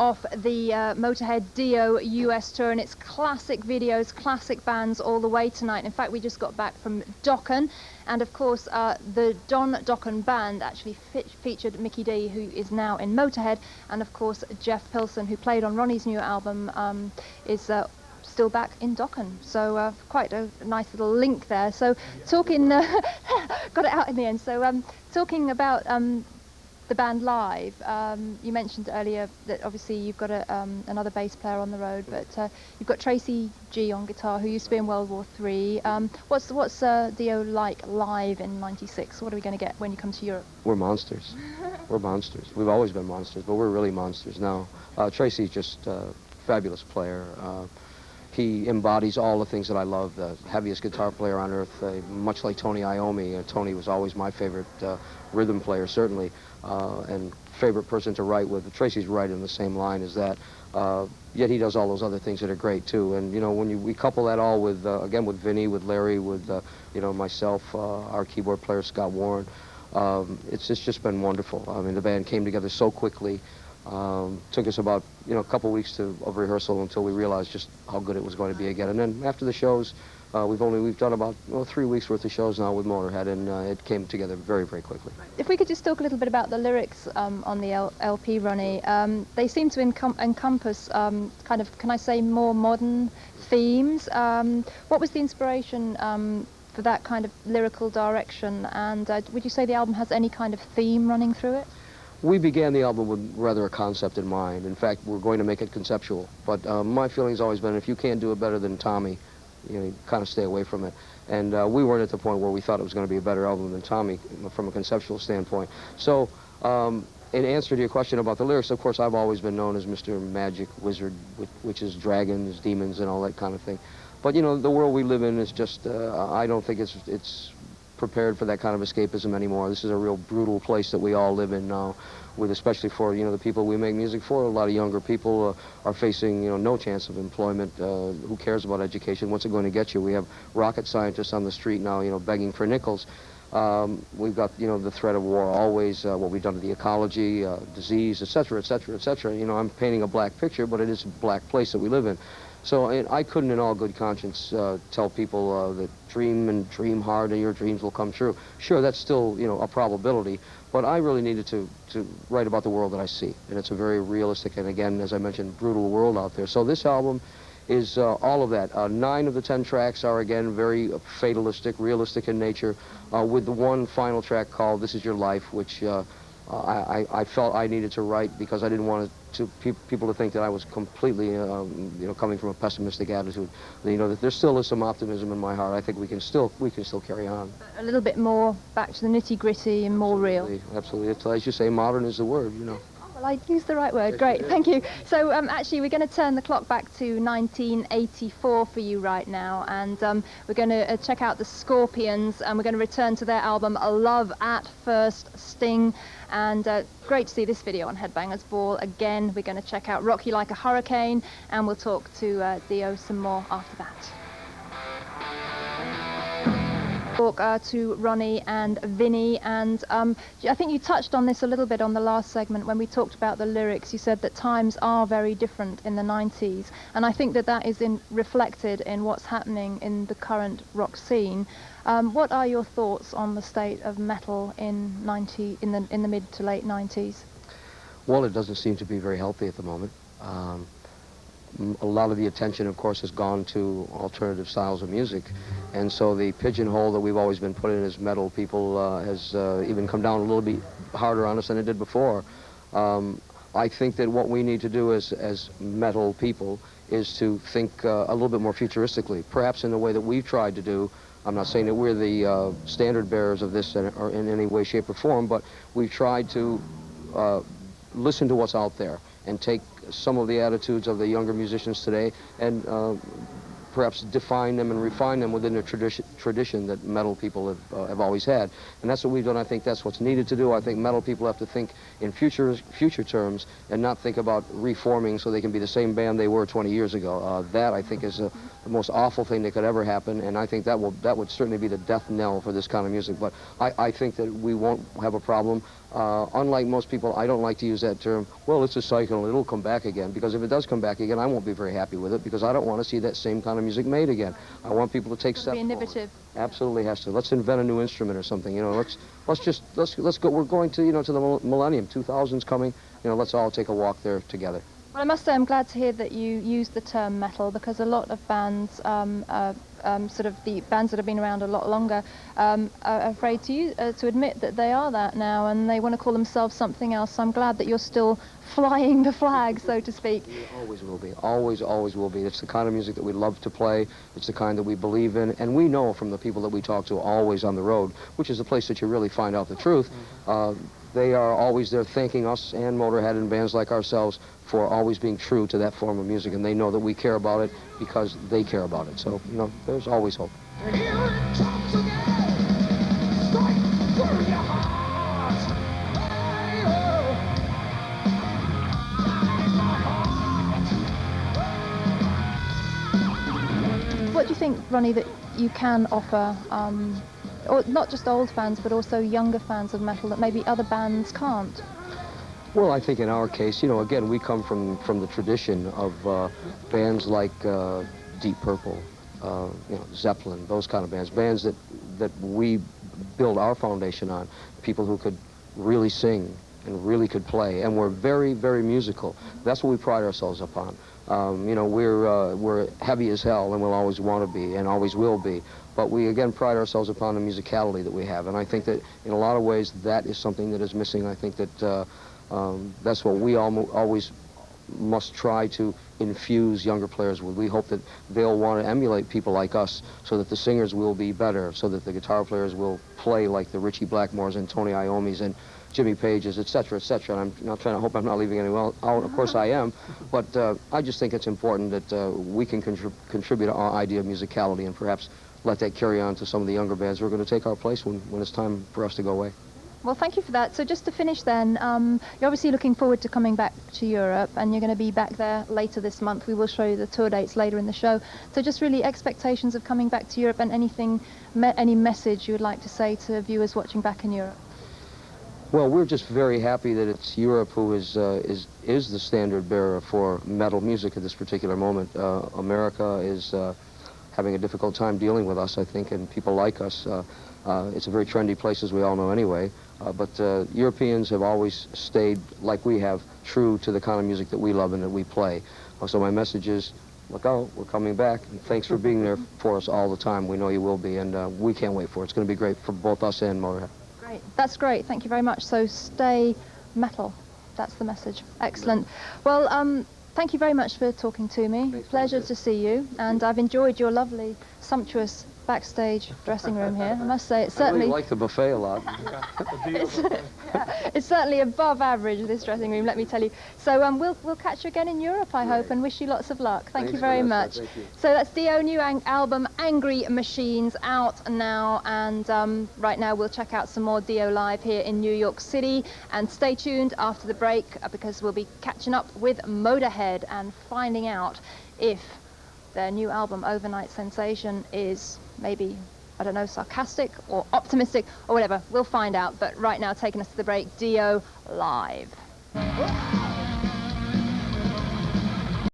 off the Motorhead Dio US tour, and it's classic videos, classic bands all the way tonight. In fact, we just got back from Dokken, and of course the Don Dokken band actually featured Mikkey Dee, who is now in Motorhead, and of course Jeff Pilson, who played on Ronnie's new album, is still back in Dokken, so quite a nice little link there. So talking, got it out in the end. So talking about the band live, you mentioned earlier that obviously you've got another bass player on the road, but you've got Tracy G on guitar, who used to be in World War III. What's Dio like live in '96? What are we going to get when you come to Europe? We're monsters. We're monsters. We've always been monsters, but we're really monsters now. Tracy's just a fabulous player. He embodies all the things that I love, the heaviest guitar player on earth, much like Tony Iommi. Tony was always my favorite rhythm player, certainly, and favorite person to write with. Tracy's right in the same line as that, yet he does all those other things that are great, too. And, you know, when we couple that all with, again, with Vinny, with Larry, with, you know, myself, our keyboard player, Scott Warren, it's just been wonderful. I mean, the band came together so quickly. Took us about, you know, a couple weeks of rehearsal until we realized just how good it was going to be again. And then after the shows, we've done about 3 weeks worth of shows now with Motorhead, and it came together very, very quickly. If we could just talk a little bit about the lyrics on the LP, Ronnie. They seem to encompass kind of, can I say, more modern themes. What was the inspiration for that kind of lyrical direction, and would you say the album has any kind of theme running through it? We began the album with rather a concept in mind. In fact, we're going to make it conceptual. But my feeling's always been, if you can't do it better than Tommy, you know, you kind of stay away from it. And we weren't at the point where we thought it was going to be a better album than Tommy from a conceptual standpoint. So, in answer to your question about the lyrics, of course, I've always been known as Mr. Magic Wizard, which is dragons, demons, and all that kind of thing. But, you know, the world we live in is just, I don't think it's prepared for that kind of escapism anymore. This is a real brutal place that we all live in now, with especially for, you know, the people we make music for. A lot of younger people are facing, you know, no chance of employment. Who cares about education? What's it going to get you? We have rocket scientists on the street now, you know, begging for nickels. We've got, you know, the threat of war always, what we've done to the ecology, disease, et cetera, et cetera, et cetera. You know, I'm painting a black picture, but it is a black place that we live in. So I couldn't in all good conscience tell people that dream and dream hard and your dreams will come true. Sure, that's still, you know, a probability, but I really needed to write about the world that I see. And it's a very realistic and, again, as I mentioned, brutal world out there. So this album is all of that. 9 of the 10 tracks are, again, very fatalistic, realistic in nature, with the one final track called This Is Your Life, which I felt I needed to write because I didn't want people to think that I was completely, you know, coming from a pessimistic attitude. You know, that there still is some optimism in my heart. I think we can still carry on. A little bit more back to the nitty-gritty and more real. Absolutely. It's, as you say, modern is the word, you know. Well, I used the right word. Great, thank you. So actually, we're going to turn the clock back to 1984 for you right now, and we're going to check out the Scorpions, and we're going to return to their album Love at First Sting. And great to see this video on Headbangers Ball again. We're going to check out Rock You Like a Hurricane, and we'll talk to Dio some more after that. Talk to Ronnie and Vinny, and I think you touched on this a little bit on the last segment when we talked about the lyrics. You said that times are very different in the 90s, and I think that that is reflected in what's happening in the current rock scene. What are your thoughts on the state of metal in the mid to late 90s? Well, it doesn't seem to be very healthy at the moment. A lot of the attention, of course, has gone to alternative styles of music, and so the pigeonhole that we've always been put in as metal people has even come down a little bit harder on us than it did before. I think that what we need to do as metal people is to think a little bit more futuristically, perhaps in the way that we've tried to do. I'm not saying that we're the standard bearers of this or in any way, shape, or form, but we've tried to listen to what's out there and take some of the attitudes of the younger musicians today and perhaps define them and refine them within the tradition that metal people have always had. And that's what we've done. I think that's what's needed to do. I think metal people have to think in future terms and not think about reforming so they can be the same band they were 20 years ago. That, I think, is the most awful thing that could ever happen, and I think that would certainly be the death knell for this kind of music. But I think that we won't have a problem. Unlike most people, I don't like to use that term, well, it's a cycle, it'll come back again, because if it does come back again, I won't be very happy with it, because I don't want to see that same kind of music made again. I want people to take steps Be forward. innovative. Absolutely has to. Let's invent a new instrument or something, you know, let's go, we're going to, you know, to the millennium, 2000's coming, you know, let's all take a walk there together. Well, I must say I'm glad to hear that you use the term metal, because a lot of bands, sort of the bands that have been around a lot longer, are afraid to admit that they are that now, and they want to call themselves something else. So I'm glad that you're still flying the flag, so to speak. We always will be. Always, always will be. It's the kind of music that we love to play. It's the kind that we believe in. And we know from the people that we talk to always on the road, which is the place that you really find out the truth, they are always there thanking us and Motorhead and bands like ourselves for always being true to that form of music. And they know that we care about it because they care about it. So, you know, there's always hope. And here it comes again, strike through your heart. Hey, oh. What do you think, Ronnie, that you can offer, or not just old fans, but also younger fans of metal that maybe other bands can't? Well, I think in our case, you know, again, we come from the tradition of bands like Deep Purple, you know, Zeppelin, those kind of bands that we build our foundation on, people who could really sing and really could play, and we're very, very musical. That's what we pride ourselves upon. You know, we're heavy as hell, and we'll always want to be, and always will be. But we, again, pride ourselves upon the musicality that we have, and I think that in a lot of ways that is something that is missing. I think that that's what we always must try to infuse younger players with. We hope that they'll want to emulate people like us, so that the singers will be better, so that the guitar players will play like the Ritchie Blackmores and Tony Iommis and Jimmy Pages, etc., etc. And I'm not trying to hope I'm not leaving anyone out. Of course I am, but I just think it's important that we can contribute to our idea of musicality and perhaps let that carry on to some of the younger bands who are going to take our place when it's time for us to go away. Well, thank you for that. So just to finish then, you're obviously looking forward to coming back to Europe, and you're going to be back there later this month. We will show you the tour dates later in the show. So just really expectations of coming back to Europe, and any message you would like to say to viewers watching back in Europe. Well, we're just very happy that it's Europe who is the standard bearer for metal music at this particular moment. America is having a difficult time dealing with us, I think, and people like us. It's a very trendy place, as we all know anyway. But Europeans have always stayed, like we have, true to the kind of music that we love and that we play. So my message is, look out, we're coming back, and thanks for being there for us all the time. We know you will be, and we can't wait for it. It's going to be great for both us and Motorhead. Great. That's great. Thank you very much. So stay metal. That's the message. Excellent. Well, thank you very much for talking to me. Thanks, Pleasure Monica. to see you, and I've enjoyed your lovely, sumptuous backstage dressing room here. I must say, it's I really certainly like the buffet a lot. it's certainly above average, this dressing room, let me tell you. So we'll catch you again in Europe, I hope, and wish you lots of luck. Thank you Thanks, very Vanessa. much. Thank you. So that's Dio new album Angry Machines out now, and right now we'll check out some more Dio live here in New York City, and stay tuned after the break because we'll be catching up with Motorhead and finding out if their new album Overnight Sensation is maybe, I don't know, sarcastic or optimistic or whatever. We'll find out. But right now, taking us to the break, Dio live.